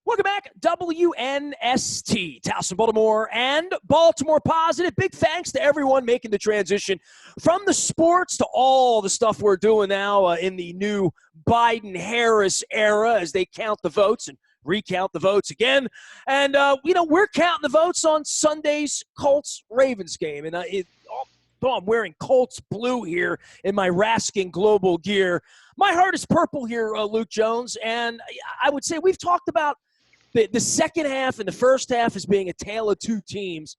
Welcome back, WNST, Towson, Baltimore, and Baltimore Positive. Big thanks to everyone making the transition from the sports to all the stuff we're doing now in the new Biden-Harris era as they count the votes and recount the votes again. And, we're counting the votes on Sunday's Colts-Ravens game. And I'm wearing Colts blue here in my Raskin Global gear. My heart is purple here, Luke Jones, and I would say we've talked about the second half and the first half as being a tale of two teams.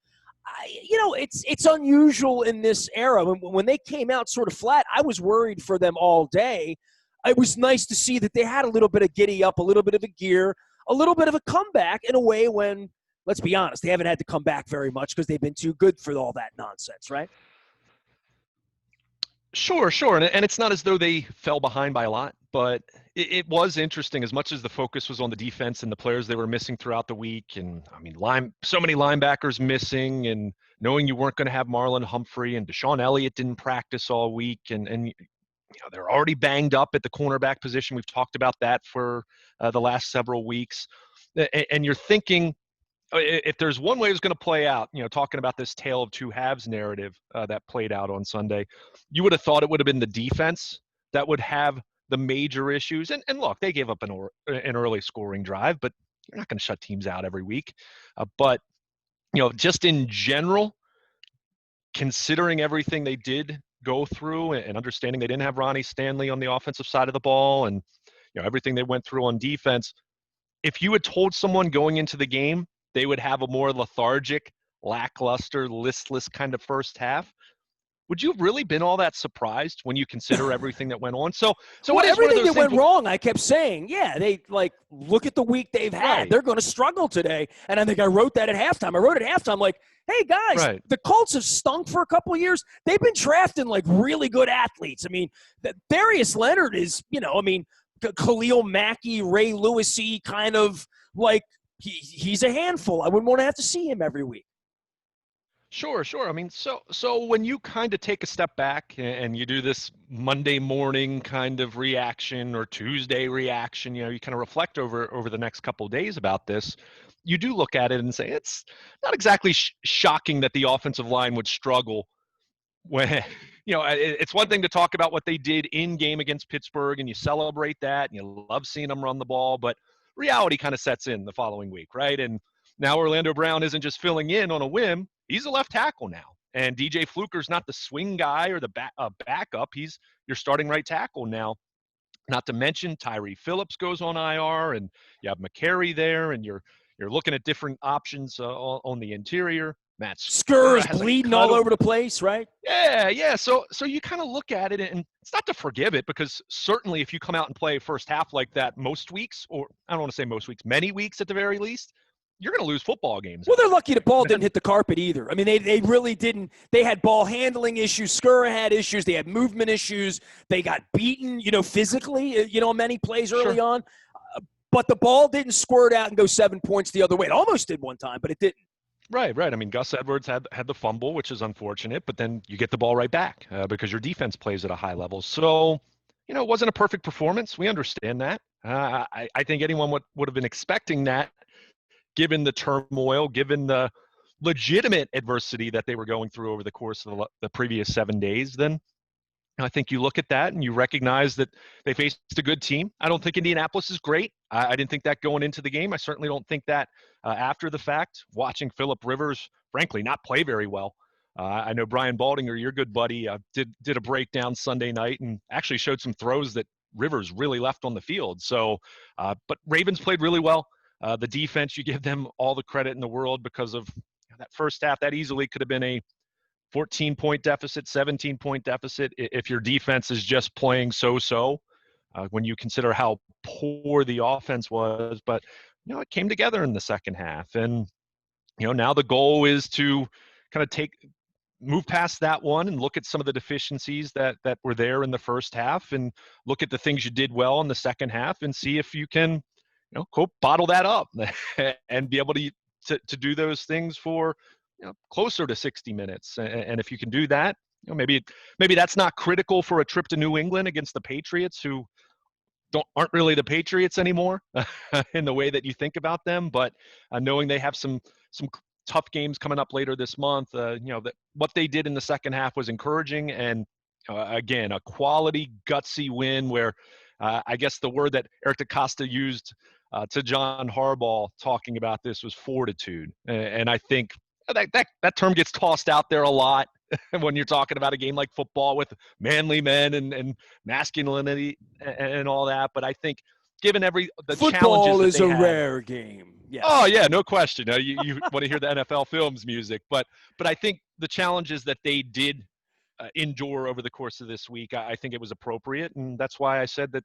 It's unusual in this era. When they came out sort of flat, I was worried for them all day. It was nice to see that they had a little bit of giddy up, a little bit of a gear, a little bit of a comeback in a way when, let's be honest, they haven't had to come back very much because they've been too good for all that nonsense, right? Sure. And it's not as though they fell behind by a lot, but it was interesting as much as the focus was on the defense and the players they were missing throughout the week. And I mean, so many linebackers missing, and knowing you weren't going to have Marlon Humphrey, and Deshaun Elliott didn't practice all week. And they're already banged up at the cornerback position. We've talked about that for the last several weeks. And you're thinking, if there's one way it was going to play out, talking about this tale of two halves narrative that played out on Sunday, you would have thought it would have been the defense that would have the major issues. And look, they gave up an early scoring drive, but you're not going to shut teams out every week. But just in general, considering everything they did go through and understanding they didn't have Ronnie Stanley on the offensive side of the ball, and everything they went through on defense, if you had told someone going into the game they would have a more lethargic, lackluster, listless kind of first half, would you have really been all that surprised when you consider everything that went on? So everything that went wrong, I kept saying, they look at the week they've had. Right. They're going to struggle today. And I think I wrote that at halftime. I wrote at halftime hey, guys, The Colts have stunk for a couple of years. They've been drafting really good athletes. I mean, Darius Leonard is, Khalil Mackey, Ray Lewis-y kind of he's a handful. I wouldn't want to have to see him every week. Sure. I mean, so when you kind of take a step back and you do this Monday morning kind of reaction or Tuesday reaction, you kind of reflect over the next couple of days about this, you do look at it and say it's not exactly shocking that the offensive line would struggle when, it's one thing to talk about what they did in game against Pittsburgh and you celebrate that and you love seeing them run the ball, but reality kind of sets in the following week, right? And now Orlando Brown isn't just filling in on a whim. He's a left tackle now. And DJ Fluker's not the swing guy or the backup. He's your starting right tackle now. Not to mention Tyree Phillips goes on IR, and you have McCary there, and you're looking at different options on the interior. Matt Skur is bleeding all over the place, right? Yeah. So you kind of look at it, and it's not to forgive it, because certainly if you come out and play first half like that most weeks, or I don't want to say most weeks, many weeks at the very least, you're going to lose football games. Well, they're lucky the ball didn't hit the carpet either. I mean, they really didn't. They had ball handling issues. Skura had issues. They had movement issues. They got beaten, physically, many plays early on. But the ball didn't squirt out and go 7 points the other way. It almost did one time, but it didn't. Right. I mean, Gus Edwards had the fumble, which is unfortunate, but then you get the ball right back because your defense plays at a high level. So, it wasn't a perfect performance. We understand that. I think anyone would have been expecting that, given the turmoil, given the legitimate adversity that they were going through over the course of the previous 7 days. Then I think you look at that and you recognize that they faced a good team. I don't think Indianapolis is great. I didn't think that going into the game. I certainly don't think that after the fact, watching Phillip Rivers, frankly, not play very well. I know Brian Baldinger, your good buddy, did a breakdown Sunday night and actually showed some throws that Rivers really left on the field. So, but Ravens played really well. The defense, you give them all the credit in the world because of that first half. That easily could have been a 14-point deficit, 17-point deficit if your defense is just playing so-so when you consider how poor the offense was. But, it came together in the second half. And, now the goal is to kind of move past that one and look at some of the deficiencies that were there in the first half and look at the things you did well in the second half and see if you can quote, bottle that up and be able to do those things for closer to 60 minutes. And if you can do that, maybe that's not critical for a trip to New England against the Patriots, who aren't really the Patriots anymore in the way that you think about them. But knowing they have some tough games coming up later this month, that what they did in the second half was encouraging. And again, a quality, gutsy win where I guess the word that Eric DeCosta used to John Harbaugh talking about this was fortitude. And I think that term gets tossed out there a lot when you're talking about a game like football with manly men and masculinity and all that. But I think given the Football challenges that is they a had, rare game. Yes. oh yeah, no question. You want to hear the NFL films music, but I think the challenges that they did endure over the course of this week, I think it was appropriate, and that's why I said that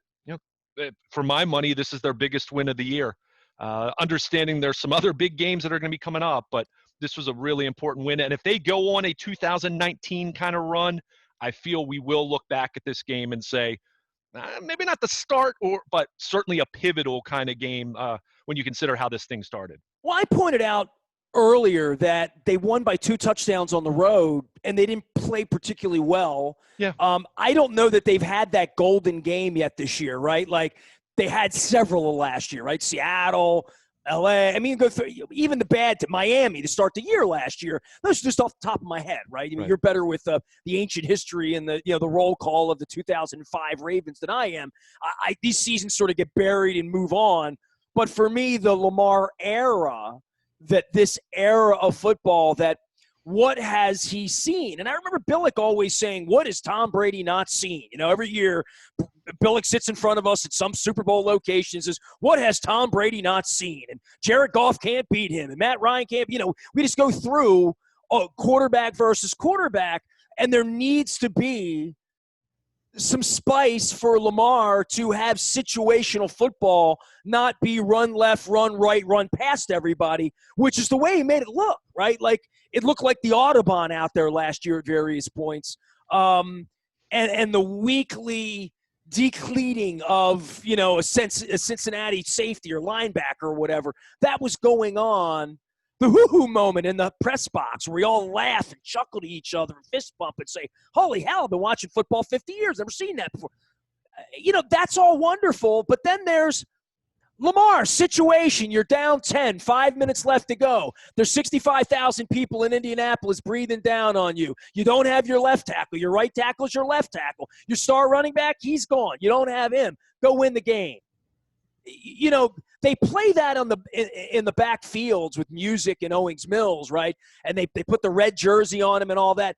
for my money, this is their biggest win of the year. Understanding there's some other big games that are going to be coming up, but this was a really important win. And if they go on a 2019 kind of run, I feel we will look back at this game and say, maybe not the start, but certainly a pivotal kind of game when you consider how this thing started. Well, I pointed out earlier that they won by 2 touchdowns on the road, and they didn't play particularly well. Yeah. I don't know that they've had that golden game yet this year, right? Like, they had several last year, right? Seattle, LA. I mean, go through even the bad to Miami to start the year last year. Those are just off the top of my head, right? I mean, You're better with the ancient history and the roll call of the 2005 Ravens than I am. These seasons sort of get buried and move on. But for me, the Lamar era, this era of football, that what has he seen? And I remember Billick always saying, what has Tom Brady not seen? Every year Billick sits in front of us at some Super Bowl location and says, what has Tom Brady not seen? And Jared Goff can't beat him, and Matt Ryan can't. We just go through quarterback versus quarterback, and there needs to be some spice for Lamar to have situational football, not be run left, run right, run past everybody, which is the way he made it look, right? Like, it looked like the Autobahn out there last year at various points. And the weekly decleating of, a Cincinnati safety or linebacker or whatever, that was going on. The hoo-hoo moment in the press box where we all laugh and chuckle to each other and fist bump and say, holy hell, I've been watching football 50 years. Never seen that before. That's all wonderful. But then there's Lamar, situation, you're down 10, 5 minutes left to go. There's 65,000 people in Indianapolis breathing down on you. You don't have your left tackle. Your right tackle's your left tackle. Your star running back, he's gone. You don't have him. Go win the game. They play that in the back fields with music and Owings Mills, right? And they put the red jersey on him and all that.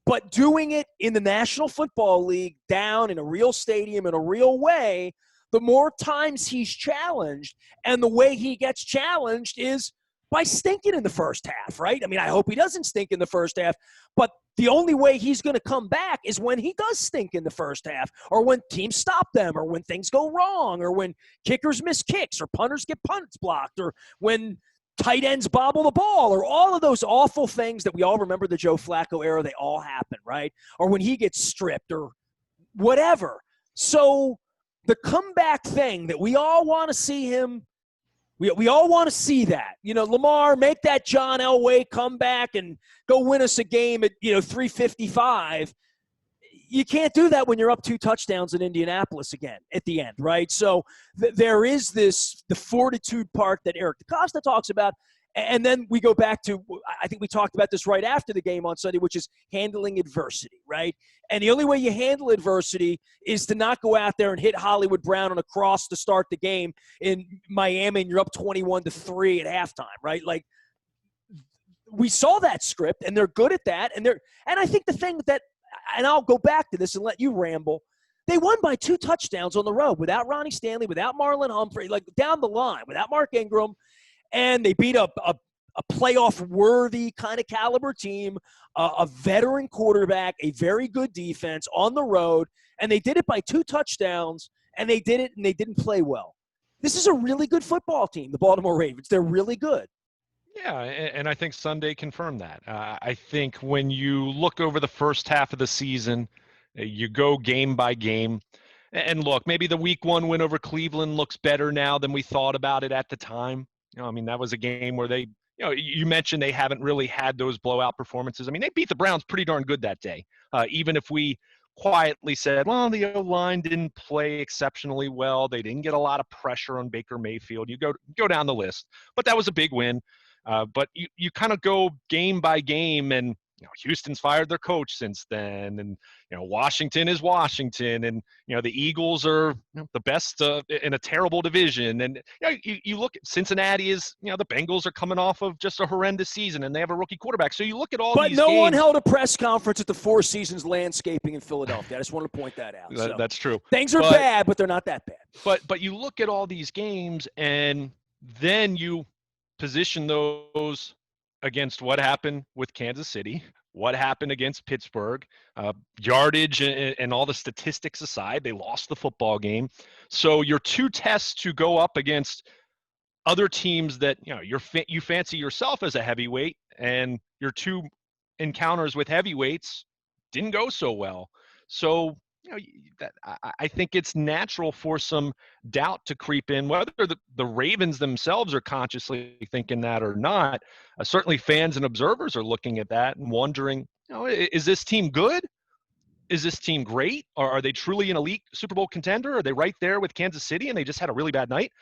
But doing it in the National Football League, down in a real stadium in a real way, the more times he's challenged, and the way he gets challenged is by stinking in the first half, right? I mean, I hope he doesn't stink in the first half, but the only way he's going to come back is when he does stink in the first half, or when teams stop them, or when things go wrong, or when kickers miss kicks, or punters get punts blocked, or when tight ends bobble the ball, or all of those awful things that we all remember the Joe Flacco era, they all happen, right? Or when he gets stripped, or whatever. So the comeback thing that we all want to see him, we all want to see that. Lamar, make that John Elway comeback and go win us a game at, 3:55. You can't do that when you're up 2 touchdowns in Indianapolis again at the end, right? So there is the fortitude part that Eric DeCosta talks about. And then we go back to, I think we talked about this right after the game on Sunday, which is handling adversity, right? And the only way you handle adversity is to not go out there and hit Hollywood Brown on a cross to start the game in Miami, and you're up 21-3 at halftime, right? Like, we saw that script, and they're good at that. And I think the thing that, and I'll go back to this and let you ramble, they won by 2 touchdowns on the road without Ronnie Stanley, without Marlon Humphrey, like down the line, without Mark Ingram. And they beat a playoff-worthy kind of caliber team, a veteran quarterback, a very good defense on the road, and they did it by 2 touchdowns, and they did it, and they didn't play well. This is a really good football team, the Baltimore Ravens. They're really good. Yeah, and I think Sunday confirmed that. I think when you look over the first half of the season, you go game by game, and look, maybe the week 1 win over Cleveland looks better now than we thought about it at the time. I mean, that was a game where they, you mentioned they haven't really had those blowout performances. I mean, they beat the Browns pretty darn good that day. Even if we quietly said, well, the O-line didn't play exceptionally well. They didn't get a lot of pressure on Baker Mayfield. You go down the list. But that was a big win. But you kind of go game by game, and Houston's fired their coach since then, and Washington is Washington, and the Eagles are the best in a terrible division, and you look at Cincinnati is the Bengals are coming off of just a horrendous season, and they have a rookie quarterback. So you look at all but these no games. one held a press conference at the Four Seasons Landscaping in Philadelphia. I just wanted to point that out. That's true. Things are bad, but they're not that bad. But you look at all these games, and then you position those against what happened with Kansas City, what happened against Pittsburgh, yardage and all the statistics aside, they lost the football game. So your two tests to go up against other teams that you fancy yourself as a heavyweight, and your two encounters with heavyweights didn't go so well. So I think it's natural for some doubt to creep in, whether the Ravens themselves are consciously thinking that or not. Certainly fans and observers are looking at that and wondering, is this team good? Is this team great? Or are they truly an elite Super Bowl contender? Are they right there with Kansas City and they just had a really bad night?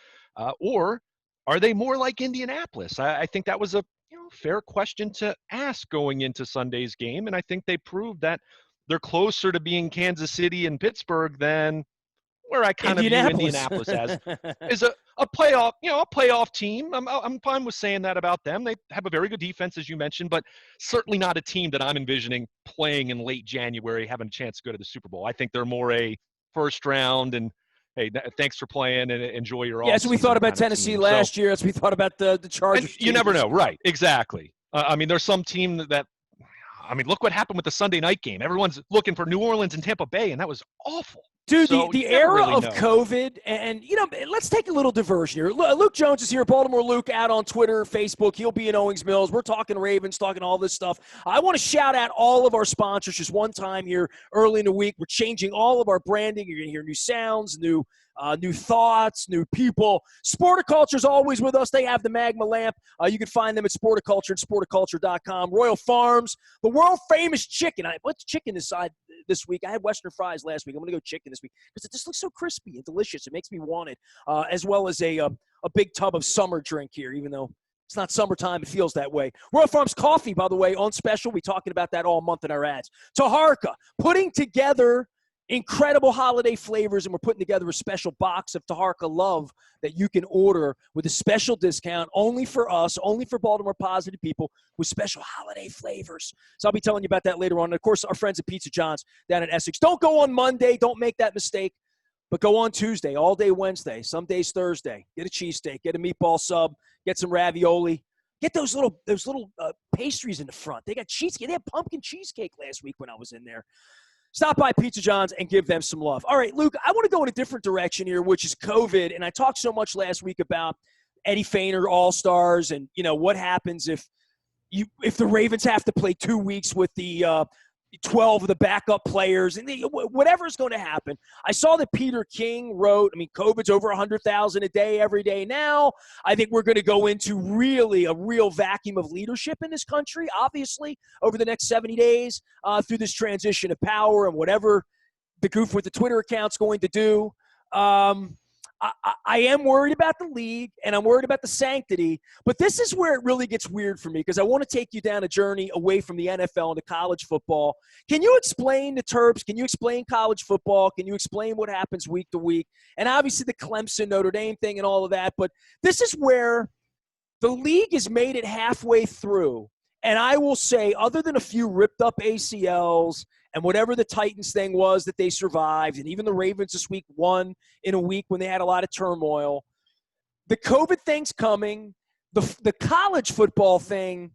Or are they more like Indianapolis? I think that was a fair question to ask going into Sunday's game, and I think they proved that they're closer to being Kansas City and Pittsburgh than where I kind of view Indianapolis as a playoff team. I'm fine with saying that about them. They have a very good defense, as you mentioned, but certainly not a team that I'm envisioning playing in late January, having a chance to go to the Super Bowl. I think they're more a first round and, hey, thanks for playing and enjoy your off. Yeah, so we thought about Tennessee last year. As we thought about the Chargers. You never know, right? Exactly. There's some team that. Look what happened with the Sunday night game. Everyone's looking for New Orleans and Tampa Bay, and that was awful. Dude, the era of COVID, and let's take a little diversion here. Luke Jones is here, Baltimore Luke, out on Twitter, Facebook. He'll be in Owings Mills. We're talking Ravens, talking all this stuff. I want to shout out all of our sponsors just one time here early in the week. We're changing all of our branding. You're going to hear new sounds, new thoughts, new people. Sporticulture is always with us. They have the Magma lamp. You can find them at Sporticulture and Sporticulture.com. Royal Farms, the world-famous chicken. I went to chicken this week. I had Western fries last week. I'm going to go chicken this week because it just looks so crispy and delicious. It makes me want it, as well as a big tub of summer drink here, even though it's not summertime. It feels that way. Royal Farms coffee, by the way, on special. We're talking about that all month in our ads. Taharka, putting together incredible holiday flavors, and we're putting together a special box of Taharka Love that you can order with a special discount only for us, only for Baltimore positive people with special holiday flavors. So I'll be telling you about that later on. And, of course, our friends at Pizza John's down in Essex. Don't go on Monday. Don't make that mistake. But go on Tuesday, all day Wednesday, some days Thursday. Get a cheesesteak, get a meatball sub, get some ravioli. Get those little pastries in the front. They got cheesecake. They had pumpkin cheesecake last week when I was in there. Stop by Pizza John's and give them some love. All right, Luke, I want to go in a different direction here, which is COVID. And I talked so much last week about Eddie Feiner All-Stars and, what happens if the Ravens have to play 2 weeks with the 12 of the backup players and whatever's going to happen. I saw that Peter King wrote, COVID's over 100,000 a day every day now. I think we're going to go into really a real vacuum of leadership in this country, obviously, over the next 70 days through this transition of power and whatever the goof with the Twitter account's going to do. I am worried about the league, and I'm worried about the sanctity, but this is where it really gets weird for me because I want to take you down a journey away from the NFL into college football. Can you explain the Terps? Can you explain college football? Can you explain what happens week to week? And obviously the Clemson, Notre Dame thing and all of that, but this is where the league has made it halfway through, and I will say other than a few ripped up ACLs and whatever the Titans thing was that they survived, and even the Ravens this week won in a week when they had a lot of turmoil. The COVID thing's coming. The college football thing,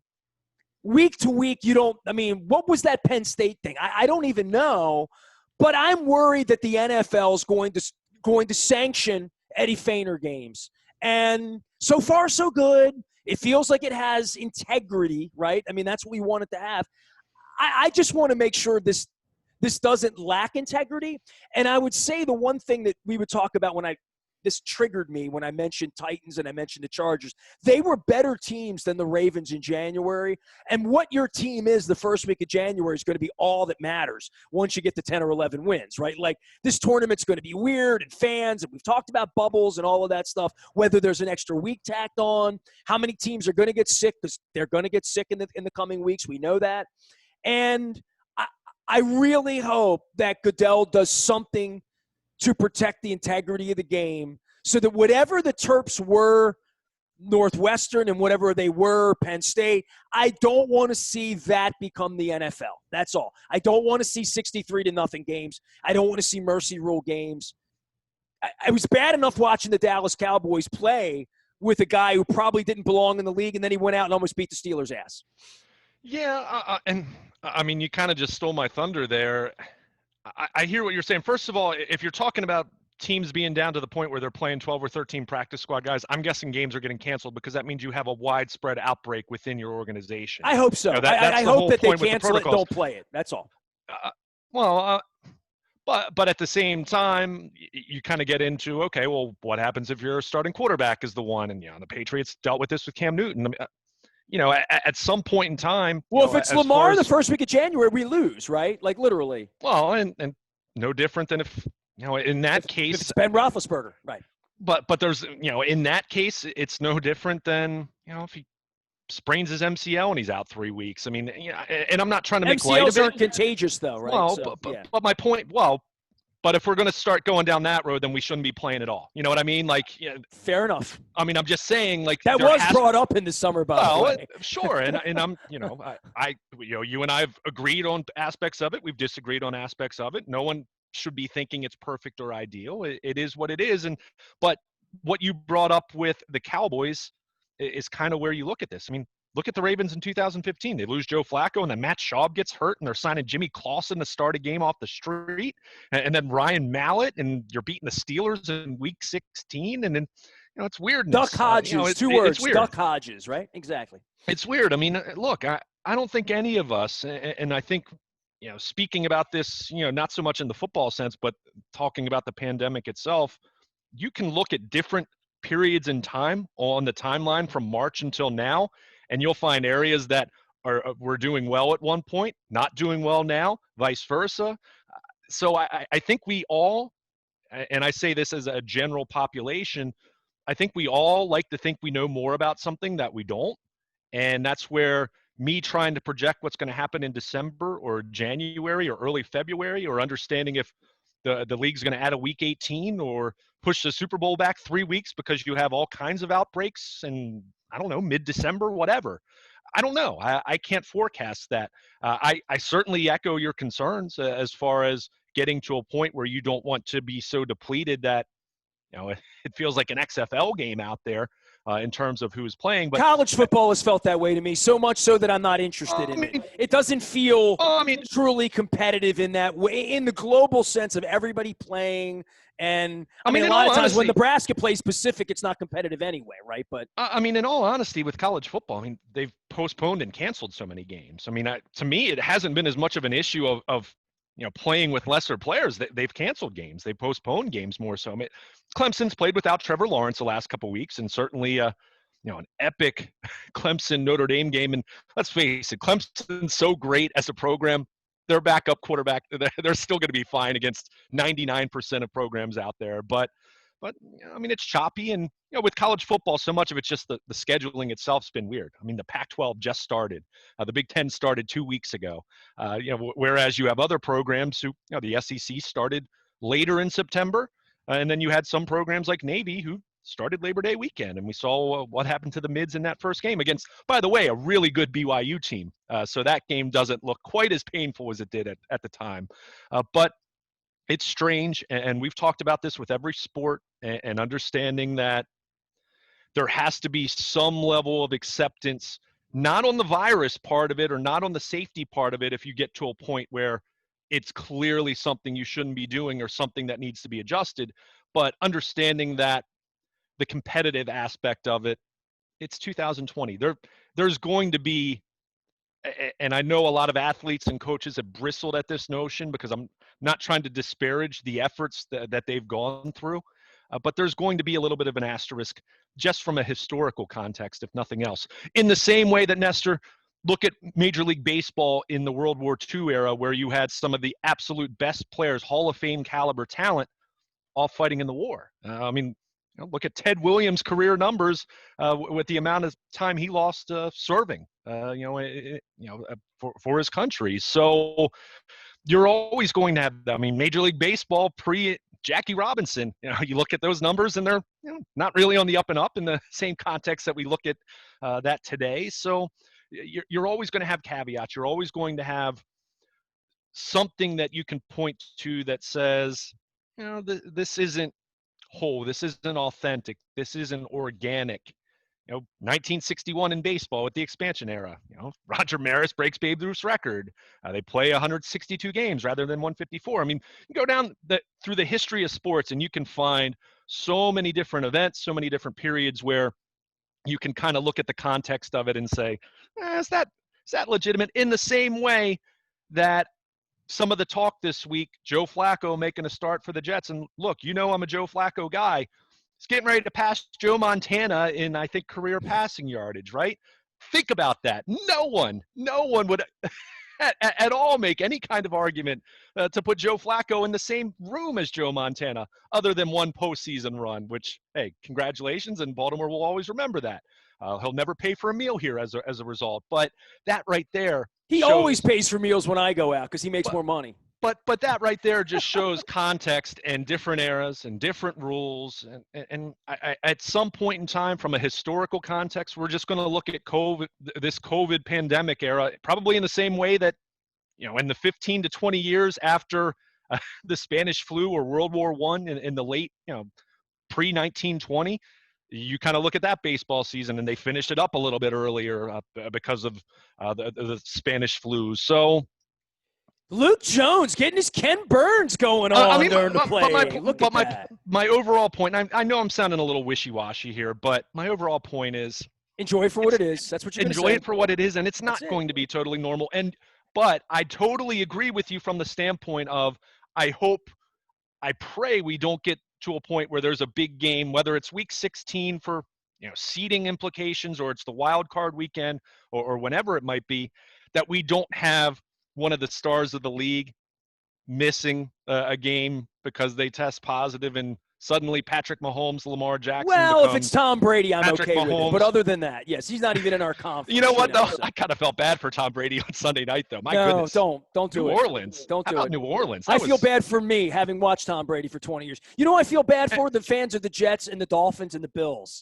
week to week, what was that Penn State thing? I don't even know, but I'm worried that the NFL is going to sanction Eddie Feiner games. And so far, so good. It feels like it has integrity, right? That's what we want it to have. I just want to make sure this doesn't lack integrity. And I would say the one thing that we would talk about when I this triggered me when I mentioned Titans and I mentioned the Chargers. They were better teams than the Ravens in January. And what your team is the first week of January is going to be all that matters once you get to 10 or 11 wins, right? Like, this tournament's going to be weird, and fans, and we've talked about bubbles and all of that stuff, whether there's an extra week tacked on, how many teams are going to get sick, because they're going to get sick in the coming weeks. We know that. And I really hope that Goodell does something to protect the integrity of the game so that whatever the Terps were, Northwestern, and whatever they were, Penn State, I don't want to see that become the NFL. That's all. I don't want to see 63-0 games. I don't want to see mercy rule games. I was bad enough watching the Dallas Cowboys play with a guy who probably didn't belong in the league, and then he went out and almost beat the Steelers' ass. Yeah, and I mean, you kind of just stole my thunder there. I hear what you're saying. First of all, if you're talking about teams being down to the point where they're playing 12 or 13 practice squad guys, I'm guessing games are getting canceled because that means you have a widespread outbreak within your organization. I hope so. I hope that they cancel it and don't play it. That's all. But at the same time, you kind of get into, okay, well, what happens if your starting quarterback is the one? And, the Patriots dealt with this with Cam Newton. At some point in time. Well, if it's Lamar the first week of January, we lose, right? Like, literally. Well, and no different than if, in that case. If it's Ben Roethlisberger, right. But there's, in that case, it's no different than, if he sprains his MCL and he's out 3 weeks. I mean, and I'm not trying to make light of it. MCLs aren't contagious, though, right? Well, but my point, but if we're going to start going down that road, then we shouldn't be playing at all. You know what I mean? Like, fair enough. I mean, I'm just saying, like, that was brought up in the summer, by the way. Sure, and I'm, you and I have agreed on aspects of it. We've disagreed on aspects of it. No one should be thinking it's perfect or ideal. It is what it is, but what you brought up with the Cowboys is kind of where you look at this. I mean, look at the Ravens in 2015. They lose Joe Flacco, and then Matt Schaub gets hurt, and they're signing Jimmy Clausen to start a game off the street, and then Ryan Mallett, and you're beating the Steelers in Week 16, and then it's weird. Duck Hodges, 2 words. Duck Hodges, right? Exactly. It's weird. I mean, look, I don't think any of us, and I think speaking about this, not so much in the football sense, but talking about the pandemic itself, you can look at different periods in time on the timeline from March until now, and you'll find areas that were doing well at one point, not doing well now, vice versa. So I think we all, and I say this as a general population, I think we all like to think we know more about something that we don't. And that's where me trying to project what's going to happen in December or January or early February, or understanding if the league's going to add a Week 18 or push the Super Bowl back 3 weeks because you have all kinds of outbreaks and, I don't know, mid-December, whatever. I don't know. I can't forecast that. I certainly echo your concerns as far as getting to a point where you don't want to be so depleted that, it feels like an XFL game out there in terms of who's playing. But college football has felt that way to me, so much so that I'm not interested in it. It doesn't feel truly competitive in that way, in the global sense of everybody playing. And I mean, a lot of times when Nebraska plays Pacific, it's not competitive anyway, right? But I mean, in all honesty, with college football, I mean, they've postponed and canceled so many games. I mean, to me, it hasn't been as much of an issue of playing with lesser players. They've canceled games. They postponed games more so. I mean, Clemson's played without Trevor Lawrence the last couple of weeks, and certainly, an epic Clemson-Notre Dame game. And let's face it, Clemson's so great as a program. Their backup quarterback, they're still going to be fine against 99% of programs out there. But I mean, it's choppy. And, with college football, so much of it's just the scheduling itself's been weird. I mean, the Pac-12 just started. The Big Ten started 2 weeks ago. Whereas you have other programs who, the SEC started later in September. And then you had some programs like Navy who started Labor Day weekend. And we saw what happened to the Mids in that first game against, by the way, a really good BYU team. So that game doesn't look quite as painful as it did at the time. But it's strange. And we've talked about this with every sport, and understanding that there has to be some level of acceptance, not on the virus part of it or not on the safety part of it, if you get to a point where it's clearly something you shouldn't be doing or something that needs to be adjusted, but understanding that the competitive aspect of it, it's 2020. There's going to be, and I know a lot of athletes and coaches have bristled at this notion, because I'm not trying to disparage the efforts that they've gone through. but there's going to be a little bit of an asterisk just from a historical context, if nothing else. In the same way that, Nestor, look at Major League Baseball in the World War II era, where you had some of the absolute best players, Hall of Fame caliber talent, all fighting in the war. Look at Ted Williams' career numbers with the amount of time he lost serving, for his country. So you're always going to have that. I mean, Major League Baseball pre-Jackie Robinson, you look at those numbers and they're not really on the up and up in the same context that we look at that today. So you're always going to have caveats. You're always going to have something that you can point to that says, this isn't whole, this isn't authentic, this isn't organic. 1961 in baseball with the expansion era, Roger Maris breaks Babe Ruth's record. They play 162 games rather than 154. I mean, you go down through the history of sports and you can find so many different events, so many different periods where you can kind of look at the context of it and say, is that legitimate? In the same way that some of the talk this week, Joe Flacco making a start for the Jets. And look, I'm a Joe Flacco guy. He's getting ready to pass Joe Montana in, I think, career passing yardage, right? Think about that. No one would at all make any kind of argument to put Joe Flacco in the same room as Joe Montana, other than one postseason run, which, hey, congratulations, and Baltimore will always remember that. He'll never pay for a meal here as a result. But that right there, he always pays for meals when I go out because he makes more money. But that right there just shows context and different eras and different rules. And I, at some point in time, from a historical context, we're just going to look at this COVID pandemic era, probably in the same way that, in the 15 to 20 years after the Spanish flu or World War I in the late, pre-1920, you kind of look at that baseball season and they finished it up a little bit earlier because of the Spanish flu. So Luke Jones getting his Ken Burns going on during the play. My overall point, I know I'm sounding a little wishy-washy here, but my overall point is enjoy it for what it is. That's what you're going to say. Enjoy it for what it is, and it's not going to be totally normal. But I totally agree with you from the standpoint of I pray we don't get to a point where there's a big game, whether it's week 16 for seeding implications or it's the wild card weekend or whenever it might be, that we don't have one of the stars of the league missing a game because they test positive and suddenly Patrick Mahomes, Lamar Jackson. Well, if it's Tom Brady, I'm Patrick okay Mahomes. with it. But other than that, yes, he's not even in our conference. You know what, though? I kind of felt bad for Tom Brady on Sunday night, though. My goodness. Don't do it. New Orleans. Don't do it. New Orleans. I feel bad for me, having watched Tom Brady for 20 years. You know I feel bad for? The fans of the Jets and the Dolphins and the Bills.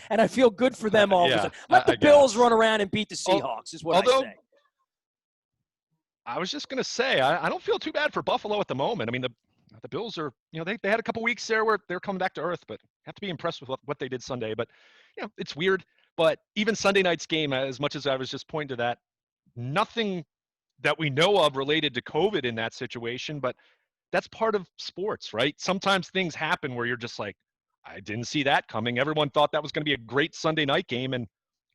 And I feel good for them all of a sudden. Let the Bills run around and beat the Seahawks is what I say. I was just going to say, I don't feel too bad for Buffalo at the moment. I mean, the Bills are, they had a couple weeks there where they're coming back to earth, but have to be impressed with what they did Sunday. But, it's weird. But even Sunday night's game, as much as I was just pointing to that, nothing that we know of related to COVID in that situation, but that's part of sports, right? Sometimes things happen where you're just like, I didn't see that coming. Everyone thought that was going to be a great Sunday night game, and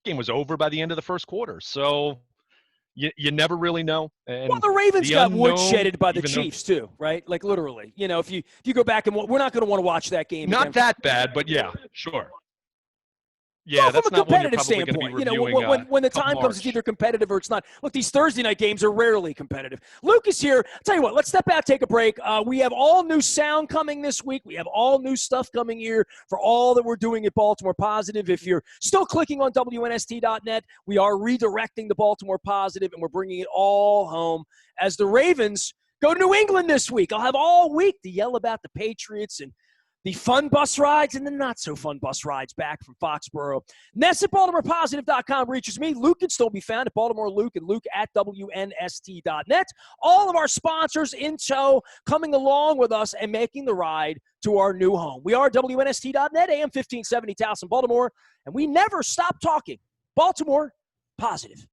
the game was over by the end of the first quarter. So you never really know. And well, the Ravens got woodshedded by the Chiefs too, right? Like literally. If you go back and we're not going to want to watch that game. Not that bad, but yeah, sure. Yeah, that's from a competitive standpoint. When the time comes, it's either competitive or it's not. Look, these Thursday night games are rarely competitive. Luke is here. I'll tell you what, let's step out, take a break. We have all new sound coming this week. We have all new stuff coming here for all that we're doing at Baltimore Positive. If you're still clicking on WNST.net, we are redirecting the Baltimore Positive, and we're bringing it all home as the Ravens go to New England this week. I'll have all week to yell about the Patriots and the fun bus rides and the not-so-fun bus rides back from Foxborough. Ness at BaltimorePositive.com reaches me. Luke can still be found at Baltimore Luke and Luke at WNST.net. All of our sponsors in tow coming along with us and making the ride to our new home. We are WNST.net, AM 1570 Towson, Baltimore, and we never stop talking Baltimore Positive.